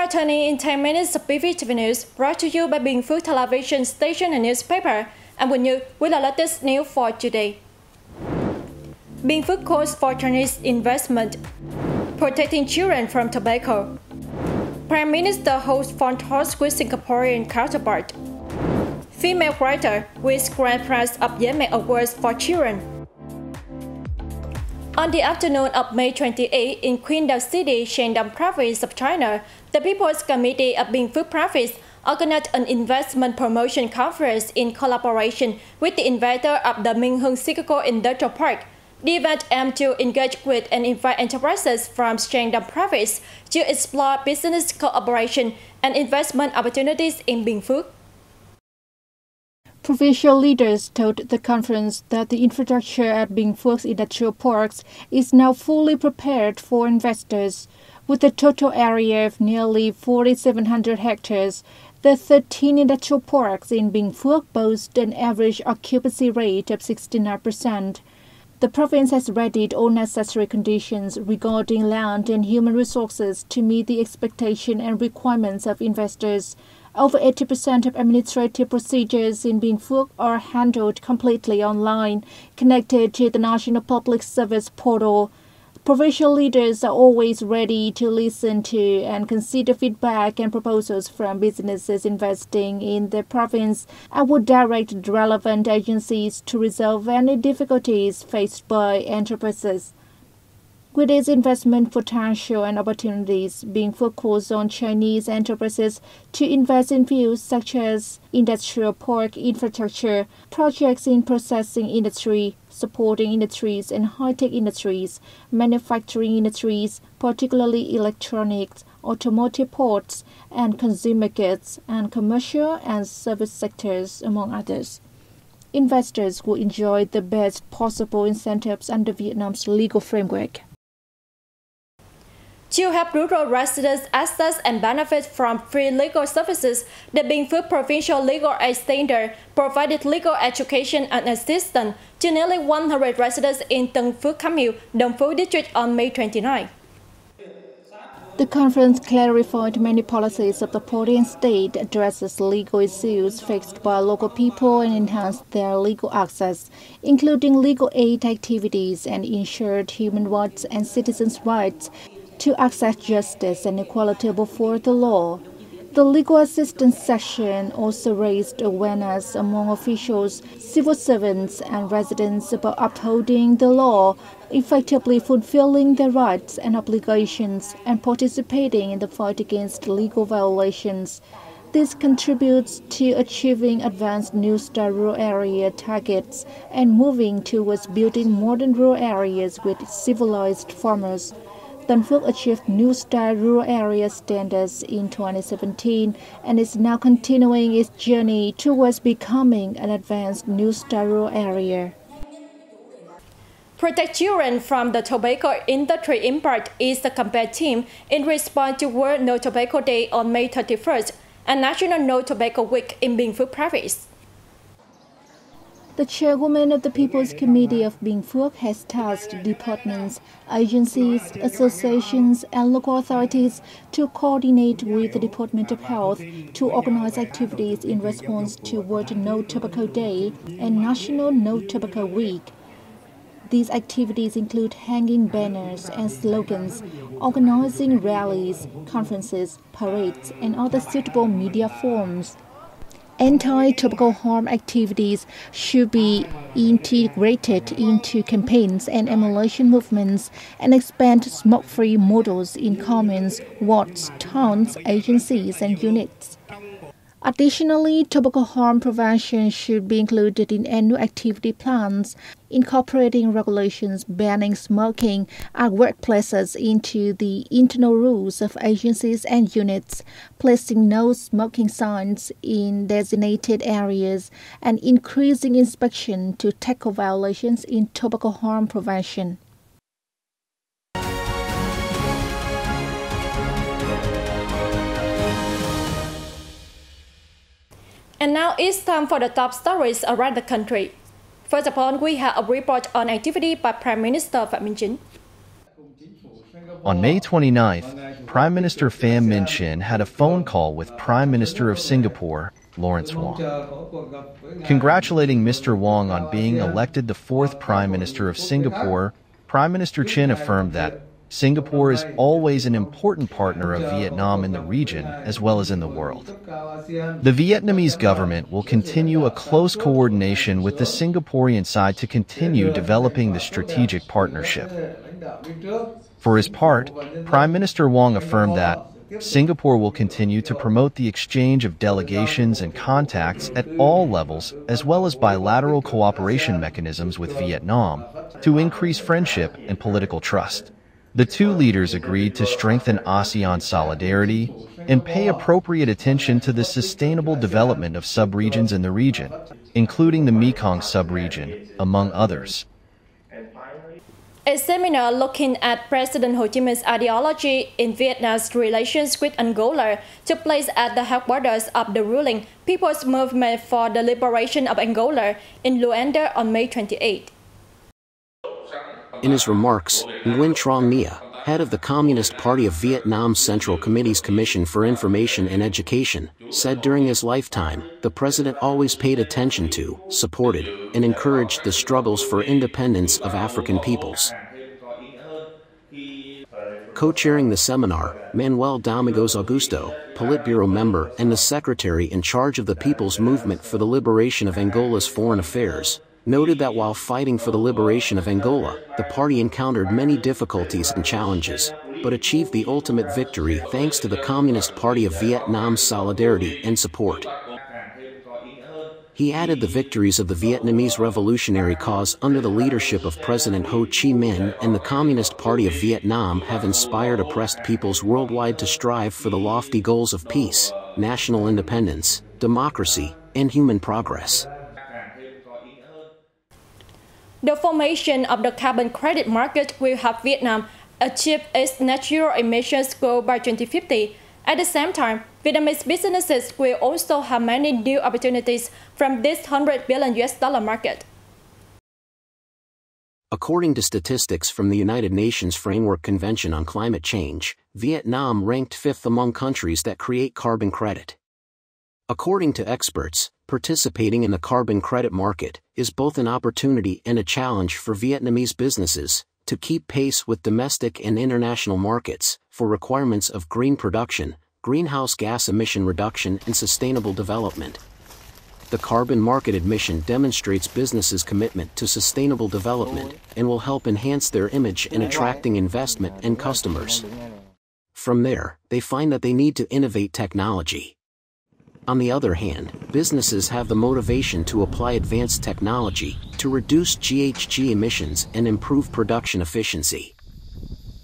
are turning in 10 minutes of BPTV News, brought to you by Binh Phuoc Television Station and Newspaper, and with you with the latest news for today. Binh Phuoc calls for Chinese investment, protecting children from tobacco. Prime Minister holds phone talks with Singaporean counterpart. Female writer wins Grand Prize of Yemen Awards for Children. On the afternoon of May 28 in Qingdao City, Shandong Province of China, the People's Committee of Binh Phuoc Province organized an investment promotion conference in collaboration with the inventor of the Minh Hưng Cyclical Industrial Park. The event aimed to engage with and invite enterprises from Shandong Province to explore business cooperation and investment opportunities in Binh Phuoc. Provincial leaders told the conference that the infrastructure at Binh Phuoc's industrial parks is now fully prepared for investors. With a total area of nearly 4,700 hectares, the 13 industrial parks in Binh Phuoc boast an average occupancy rate of 69%. The province has readied all necessary conditions regarding land and human resources to meet the expectation and requirements of investors. Over 80% of administrative procedures in Binh Phuoc are handled completely online, connected to the National Public Service Portal. Provincial leaders are always ready to listen to and consider feedback and proposals from businesses investing in the province and would direct the relevant agencies to resolve any difficulties faced by enterprises. With its investment potential and opportunities, Binh Phuoc calls on Chinese enterprises to invest in fields such as industrial park infrastructure, projects in processing industry, supporting industries and high-tech industries, manufacturing industries, particularly electronics, automotive parts, and consumer goods, and commercial and service sectors, among others. Investors will enjoy the best possible incentives under Vietnam's legal framework. To help rural residents access and benefit from free legal services, the Binh Phuoc Provincial Legal Aid Center provided legal education and assistance to nearly 100 residents in Tân Phước Kham Mueang, Dong Phu District on May 29. The conference clarified many policies of the party and state, addresses legal issues faced by local people and enhanced their legal access, including legal aid activities and ensured human rights and citizens' rights to access justice and equality before the law. The legal assistance section also raised awareness among officials, civil servants, and residents about upholding the law, effectively fulfilling their rights and obligations, and participating in the fight against legal violations. This contributes to achieving advanced New Star rural area targets and moving towards building modern rural areas with civilized farmers. Tân Phước achieved New Star rural area standards in 2017 and is now continuing its journey towards becoming an advanced New Star rural area. Protect children from the tobacco industry impact is the campaign theme in response to World No Tobacco Day on May 31st and National No Tobacco Week in Binh Phuoc Province. The chairwoman of the People's Committee of Binh Phuoc has tasked departments, agencies, associations, and local authorities to coordinate with the Department of Health to organize activities in response to World No Tobacco Day and National No Tobacco Week. These activities include hanging banners and slogans, organizing rallies, conferences, parades, and other suitable media forms. Anti-tobacco harm activities should be integrated into campaigns and emulation movements and expand smoke-free models in communes, wards, towns, agencies, and units. Additionally, tobacco harm prevention should be included in annual activity plans, incorporating regulations banning smoking at workplaces into the internal rules of agencies and units, placing no smoking signs in designated areas, and increasing inspection to tackle violations in tobacco harm prevention. And now it's time for the top stories around the country. First of all, we have a report on activity by Prime Minister Phạm Minh Chính. On May 29th, Prime Minister Pham Minh Chinh had a phone call with Prime Minister of Singapore, Lawrence Wong. Congratulating Mr. Wong on being elected the fourth Prime Minister of Singapore, Prime Minister Chinh affirmed that Singapore is always an important partner of Vietnam in the region as well as in the world. The Vietnamese government will continue a close coordination with the Singaporean side to continue developing the strategic partnership. For his part, Prime Minister Wong affirmed that Singapore will continue to promote the exchange of delegations and contacts at all levels as well as bilateral cooperation mechanisms with Vietnam to increase friendship and political trust. The two leaders agreed to strengthen ASEAN solidarity and pay appropriate attention to the sustainable development of subregions in the region, including the Mekong subregion, among others. A seminar looking at President Ho Chi Minh's ideology in Vietnam's relations with Angola took place at the headquarters of the ruling People's Movement for the Liberation of Angola in Luanda on May 28. In his remarks, Nguyen Trong Nia, head of the Communist Party of Vietnam's Central Committee's Commission for Information and Education, said during his lifetime, the president always paid attention to, supported, and encouraged the struggles for independence of African peoples. Co-chairing the seminar, Manuel Domingos Augusto, Politburo member and the secretary in charge of the People's Movement for the Liberation of Angola's Foreign Affairs, noted that while fighting for the liberation of Angola, the party encountered many difficulties and challenges, but achieved the ultimate victory thanks to the Communist Party of Vietnam's solidarity and support. He added the victories of the Vietnamese revolutionary cause under the leadership of President Ho Chi Minh and the Communist Party of Vietnam have inspired oppressed peoples worldwide to strive for the lofty goals of peace, national independence, democracy, and human progress. The formation of the carbon credit market will help Vietnam achieve its net zero emissions goal by 2050. At the same time, Vietnamese businesses will also have many new opportunities from this $100 billion market. According to statistics from the United Nations Framework Convention on Climate Change, Vietnam ranked 5th among countries that create carbon credit. According to experts, participating in the carbon credit market is both an opportunity and a challenge for Vietnamese businesses to keep pace with domestic and international markets for requirements of green production, greenhouse gas emission reduction, and sustainable development. The carbon market admission demonstrates businesses' commitment to sustainable development and will help enhance their image in attracting investment and customers. From there, they find that they need to innovate technology. On the other hand, businesses have the motivation to apply advanced technology to reduce GHG emissions and improve production efficiency.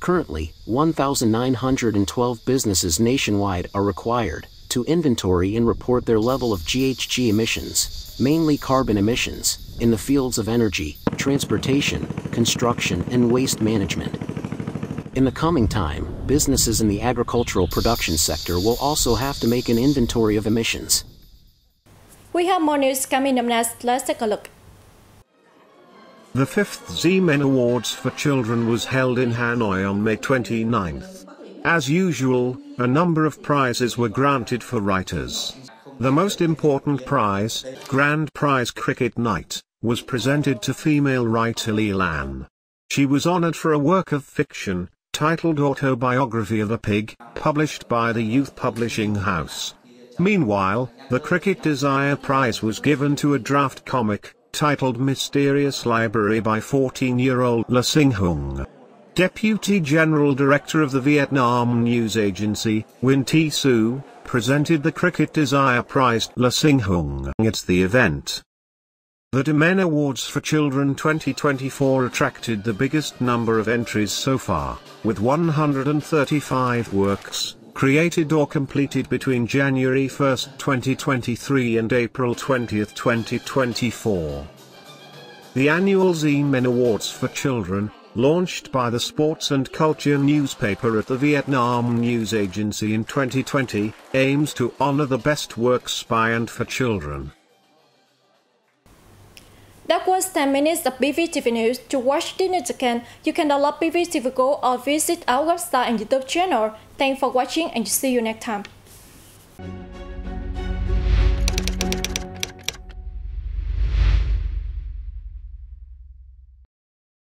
Currently, 1,912 businesses nationwide are required to inventory and report their level of GHG emissions, mainly carbon emissions, in the fields of energy, transportation, construction, and waste management. In the coming time, businesses in the agricultural production sector will also have to make an inventory of emissions. We have more news coming up next. Let's take a look. The 5th Zeeman Awards for Children was held in Hanoi on May 29th. As usual, a number of prizes were granted for writers. The most important prize, Grand Prize Cricket Night, was presented to female writer Lee Lan. She was honored for a work of fiction, titled Autobiography of a Pig, published by the Youth Publishing House. Meanwhile, the Cricket Desire Prize was given to a draft comic, titled Mysterious Library by 14-year-old La Sing Hung. Deputy General Director of the Vietnam News Agency, Win Thi Su, presented the Cricket Desire Prize La Sing Hung at the event. The Demen Awards for Children 2024 attracted the biggest number of entries so far, with 135 works, created or completed between January 1, 2023 and April 20, 2024. The annual Zeeman Awards for Children, launched by the Sports and Culture newspaper at the Vietnam News Agency in 2020, aims to honor the best works by and for children. That was 10 minutes of BPTV News. To watch the news again, you can download BPTV Go or visit our website and YouTube channel. Thanks for watching and see you next time.